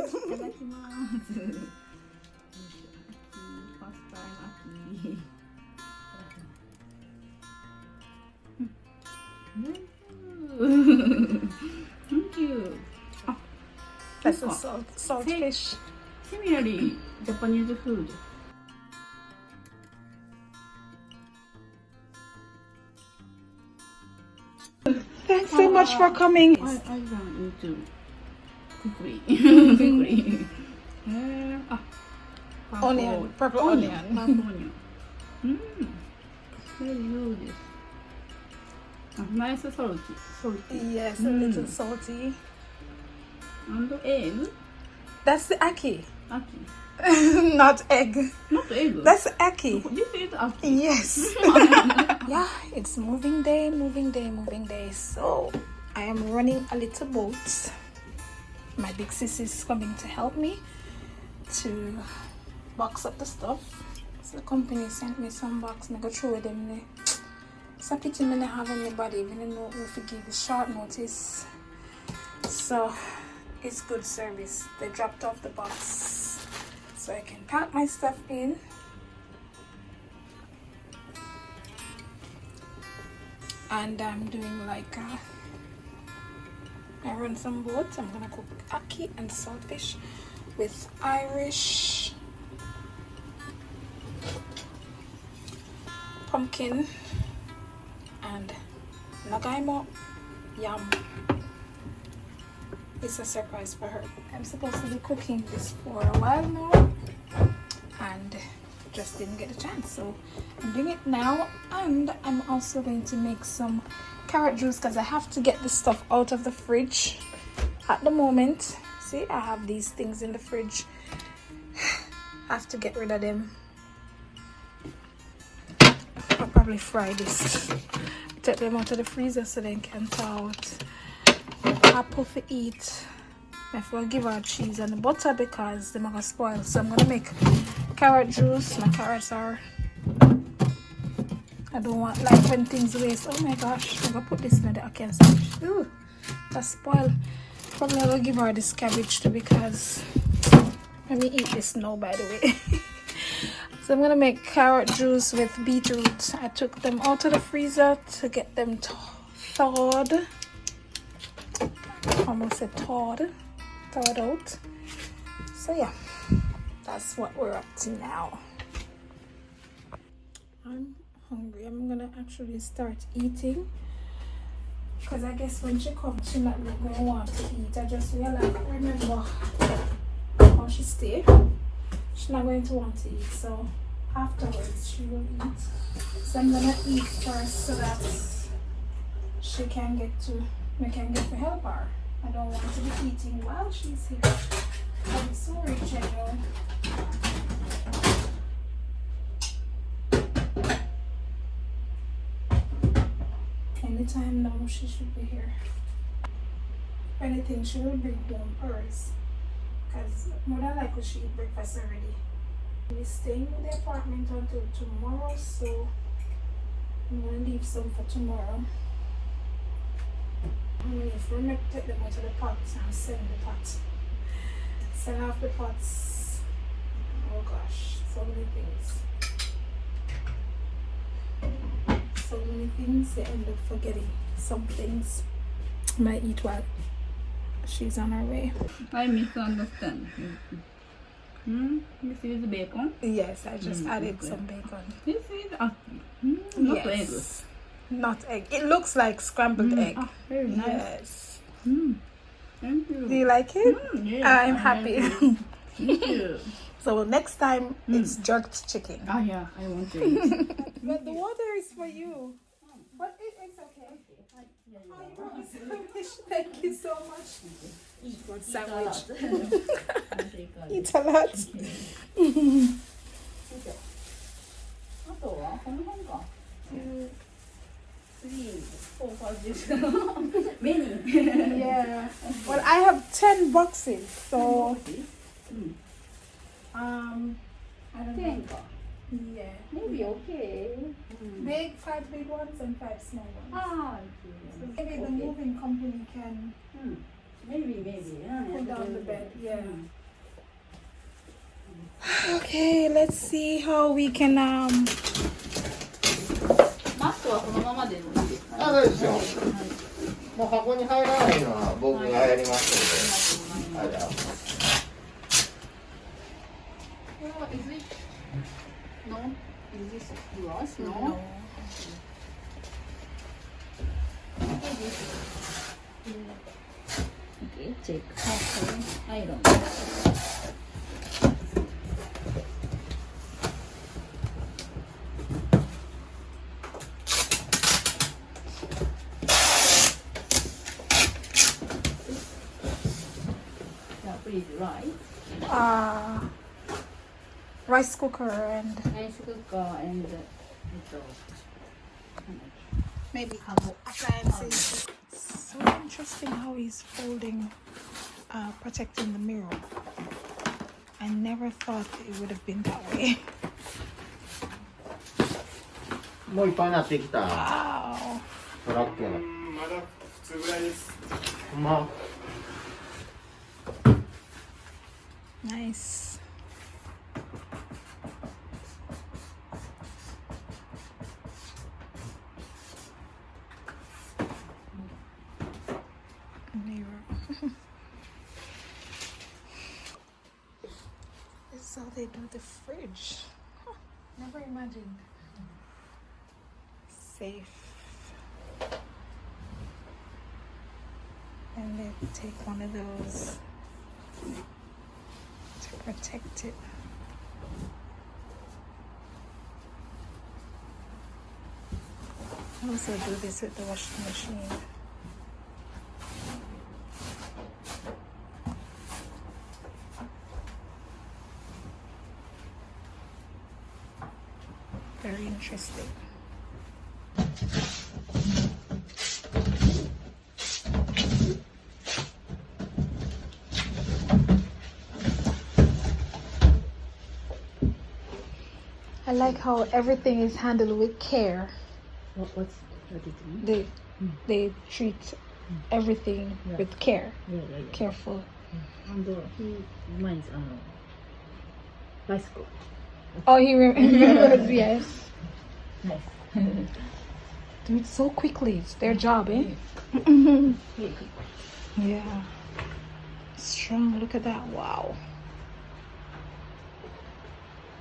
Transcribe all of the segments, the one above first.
First time ackee. Thank you. That's a salt fish. Similarly, Japanese food. Thanks so much for coming. I run into quickly. Quickly. Onion, purple onion. Purple onion. Very good. Nice salty. Yes, a little salty. And egg. That's the ackee. Ackee. Not egg. Not egg. That's ackee. This is ackee. Yes. Yeah, it's moving day. So I am running a little boat. My big sis is coming to help me to box up the stuff. So the company sent me some box. I go through them there. It's a pity I don't have anybody, even though we give the short notice. So it's good service. They dropped off the box so I can pack my stuff in. And I'm doing like I run some boats. I'm gonna cook ackee and saltfish with Irish pumpkin and nagaimo yam. It's a surprise for her. I'm supposed to be cooking this for a while now and just didn't get a chance, so I'm doing it now. And I'm also going to make some carrot juice because I have to get this stuff out of the fridge at the moment. See, I have these things in the fridge. I have to get rid of them. I'll probably fry this, take them out of the freezer so they can thaw out. Apple for eat. I have to give her cheese and the butter because they're gonna spoil. So I'm gonna make carrot juice. My carrots are, I don't want like when things waste. Oh my gosh, I'm gonna put this in the ackee sandwich. Ooh, that's spoiled. Probably I will give her this cabbage too because let me eat this now, by the way. So I'm gonna make carrot juice with beetroot. I took them out of the freezer to get them thawed. Almost said thawed out. So yeah, that's what we're up to now. I'm hungry. I'm gonna actually start eating because I guess when she comes she's not really gonna want to eat. I just remember how she stayed. She's not going to want to eat, so afterwards she will eat. So I'm gonna eat first so that we can get to help her. I don't want to be eating while she's here. I'm sorry, Cheryl. Anytime now she should be here. If anything, she will bring home hers. Because more than likely she eat breakfast already. We're staying in the apartment until tomorrow, so I'm going to leave some for tomorrow. I'm going to take them out of the pots and send the pots. Send off the pots. Oh gosh, so many things. So many things, they end up forgetting some things. I might eat while she's on her way. I misunderstand. This is bacon? Yes, I just added some bacon. This is ackee. Not egg. Not egg. It looks like scrambled egg. Ah, very nice. Yes. Thank you. Do you like it? Yes, I'm happy. Thank you. So next time it's jerked chicken. Ah, yeah, I want to eat. But the water is for you. But it's okay. Thank you so much. Eat good sandwich. Eat a lot. あとはこの辺か。3, 4, 5, 6. Many. Yeah. Well, I have 10 boxes, so I don't know. 10 か。Yeah. Maybe okay. Big, 5 big ones and 5 small ones. Ah, So maybe the moving company can Maybe. Pull down the bed, yeah. Okay, let's see how we can マットはこのままでもいいですかね。あ、大丈夫ですよ。もう箱に入らないのは僕がやりますので。はい、じゃあ。これは is it no? Is this yours? No. Okay, check. Okay, iron. Now please write. Rice cooker and Rice cooker and maybe appliances. It's so interesting how he's folding, protecting the mirror. I never thought it would have been that way. もういっぱいになってきた。 Wow. トラックの。まだ普通ぐらいです。ほんま。 Nice. Mirror. This is how they do the fridge. Huh, never imagined. Safe. And they take one of those to protect it. I also do this with the washing machine. Very interesting. I like how everything is handled with care. what it mean? They treat everything Yeah. with care, Yeah. careful. And he reminds bicycle. Oh, he remembers, yes. Nice. Do it so quickly. It's their job, eh? Yeah. Strong. Look at that. Wow.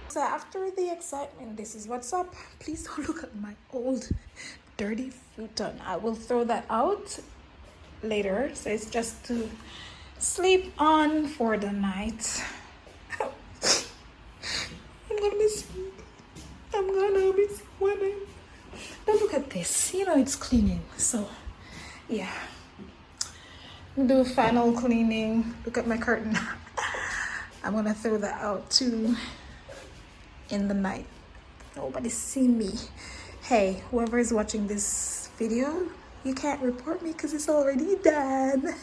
So after the excitement, this is what's up. Please don't look at my old dirty futon. I will throw that out later. So it's just to sleep on for the night. I'm gonna be sweating. But look at this. You know it's cleaning. So yeah. Do final cleaning. Look at my curtain. I'm gonna throw that out too in the night. Nobody see me. Hey, whoever is watching this video, you can't report me because it's already done.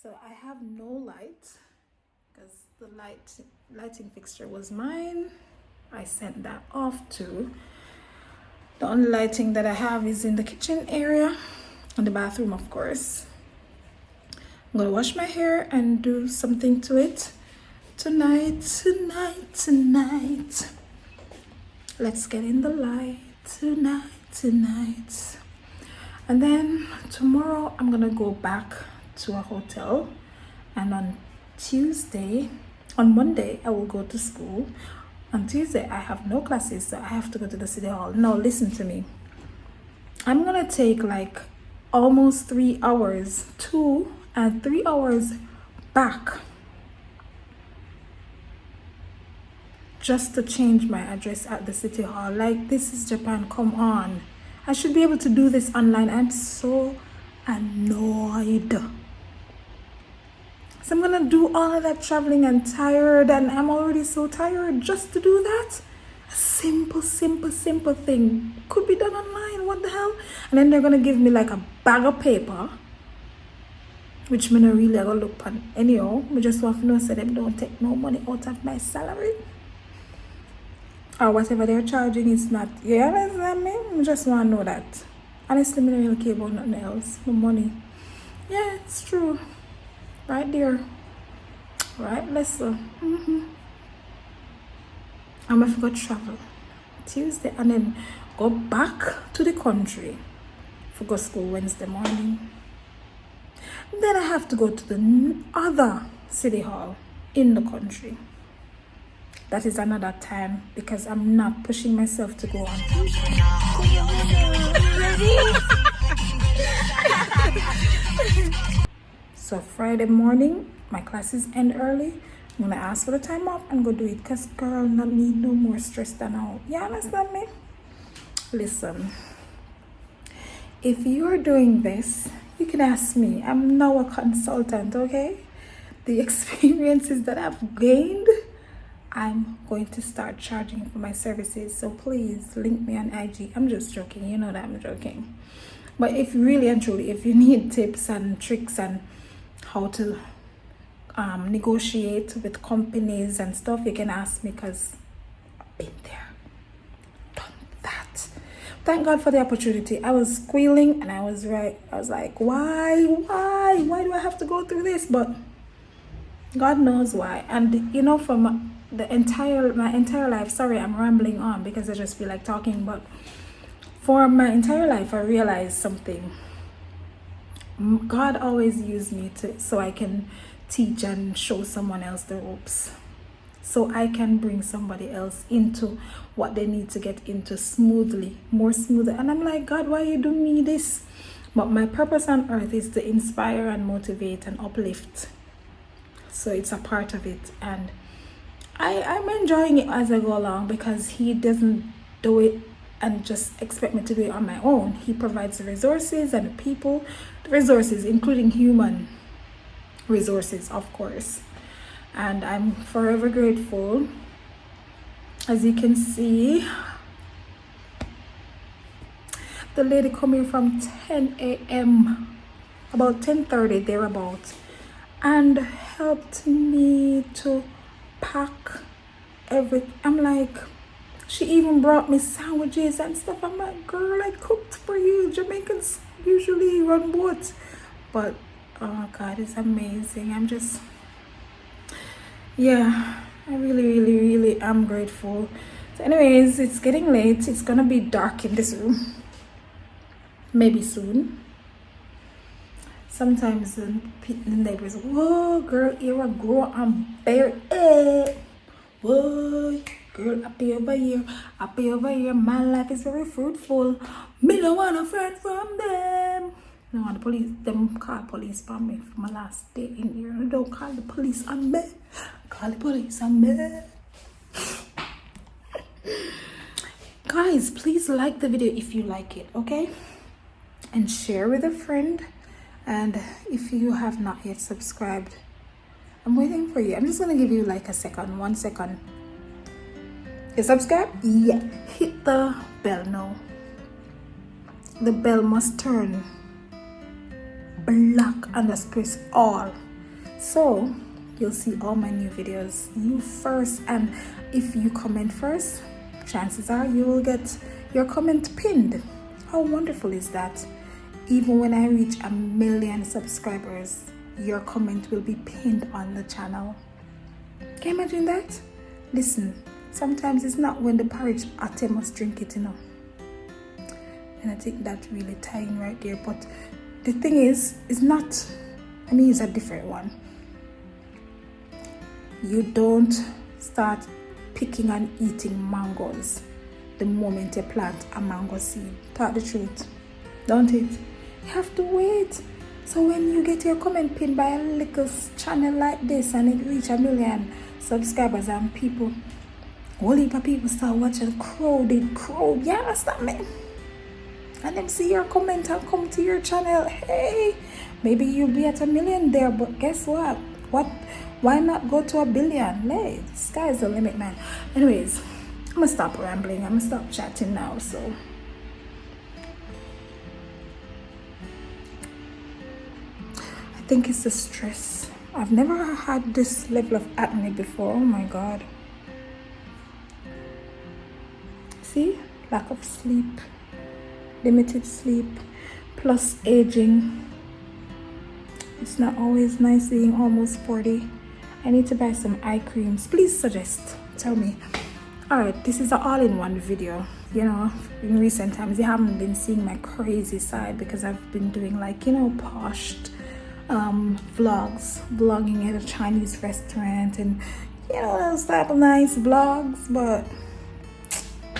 So I have no light because the lighting fixture was mine. I sent that off too. The only lighting that I have is in the kitchen area and the bathroom, of course. I'm gonna wash my hair and do something to it tonight. Let's get in the light tonight. And then tomorrow I'm gonna go back to a hotel, and on Monday I will go to school. On Tuesday I have no classes, so I have to go to the city hall. No, listen to me. I'm gonna take like almost 3 hours to and 3 hours back just to change my address at the city hall. Like, this is Japan, come on. I should be able to do this online. I'm so annoyed. So I'm gonna do all of that traveling and tired, and I'm already so tired just to do that. A simple thing could be done online. What the hell? And then they're gonna give me like a bag of paper, which me not really gonna look on anyhow. I just want to know so them don't take no money out of my salary, or whatever they're charging is not. You understand me? I just want to know that. Honestly, I don't really care about nothing else. My money. Yeah, it's true. Right there. Right, listen. I'm gonna go travel Tuesday and then go back to the country for go school Wednesday morning. Then I have to go to the other city hall in the country. That is another time because I'm not pushing myself to go on. So Friday morning, my classes end early. I'm gonna ask for the time off and go do it because girl, not need no more stress than out. You understand me? Listen, if you're doing this, you can ask me. I'm now a consultant, okay? The experiences that I've gained, I'm going to start charging for my services. So please link me on IG. I'm just joking. You know that I'm joking. But if really and truly, if you need tips and tricks and how to negotiate with companies and stuff, you can ask me because I've been there, done that. Thank God for the opportunity. I was squealing and I was right. I was like, why do I have to go through this? But God knows why. And you know, from my entire life, sorry, I'm rambling on because I just feel like talking, but for my entire life I realized something. God always used me so I can teach and show someone else the ropes, so I can bring somebody else into what they need to get into more smoother. And I'm like, God, why you do me this? But my purpose on earth is to inspire and motivate and uplift. So it's a part of it, and I'm enjoying it as I go along because he doesn't do it and just expect me to do it on my own. He provides the resources and the people, the resources, including human resources, of course. And I'm forever grateful. As you can see, the lady coming from 10 a.m. about 10:30 thereabout, and helped me to pack everything. I'm like, she even brought me sandwiches and stuff. I'm like, girl, I cooked for you. Jamaicans usually run boats. But oh God, it's amazing. I'm just, yeah, I really am grateful. So anyways, it's getting late. It's gonna be dark in this room maybe soon. Sometimes the neighbors, whoa girl, you're a grow and bear. Whoa girl, happy over here, my life is very fruitful. Me don't want a friend from them. No, the police, them call police on me for my last day in here. Don't call the police on me. Call the police on me. Guys, please like the video if you like it, okay? And share with a friend. And if you have not yet subscribed, I'm waiting for you. I'm just gonna give you like a second, 1 second. You subscribe? Yeah. Hit the bell now. The bell must turn black and just press all, so you'll see all my new videos, you first. And if you comment first, chances are you will get your comment pinned. How wonderful is that? Even when I reach 1 million subscribers, your comment will be pinned on the channel. Can you imagine that? Listen, sometimes it's not when the porridge hot, must drink it, you know. And I think that's really tying right there. But the thing is, it's not, I mean, it's a different one. You don't start picking and eating mangoes the moment you plant a mango seed. Talk the truth, don't it? You have to wait. So when you get your comment pinned by a little channel like this and it reach 1 million subscribers and people, whole heap of people start watching, crowd, you understand me? And them see your comment and come to your channel. Hey, maybe you'll be at 1 million there, but guess what? Why not go to 1 billion? Hey, the sky's the limit, man. Anyways, I'm gonna stop rambling. I'm gonna stop chatting now. So I think it's the stress. I've never had this level of acne before. Oh my God. See, lack of sleep, limited sleep, plus aging. It's not always nice being almost 40. I need to buy some eye creams. Please suggest. Tell me. Alright, this is an all-in-one video. You know, in recent times you haven't been seeing my crazy side because I've been doing like, you know, poshed vlogs, vlogging at a Chinese restaurant and you know those type of nice vlogs, but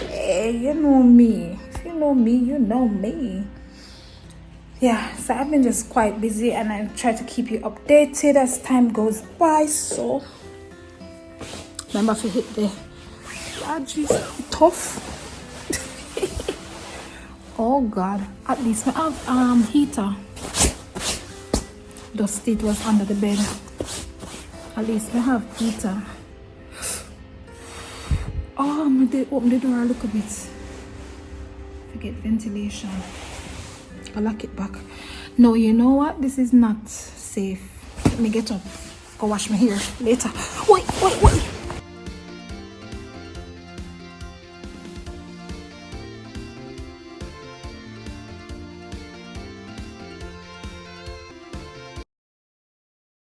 hey, you know me. If you know me, you know me. Yeah, so I've been just quite busy and I try to keep you updated as time goes by. So remember to hit the jeez, tough. Oh god, at least I have heater. Dusty, it was under the bed. At least I have heater. Oh, I'm gonna open the door a little bit. Forget ventilation. I'll lock it back. No, you know what? This is not safe. Let me get up. Go wash my hair later. Wait.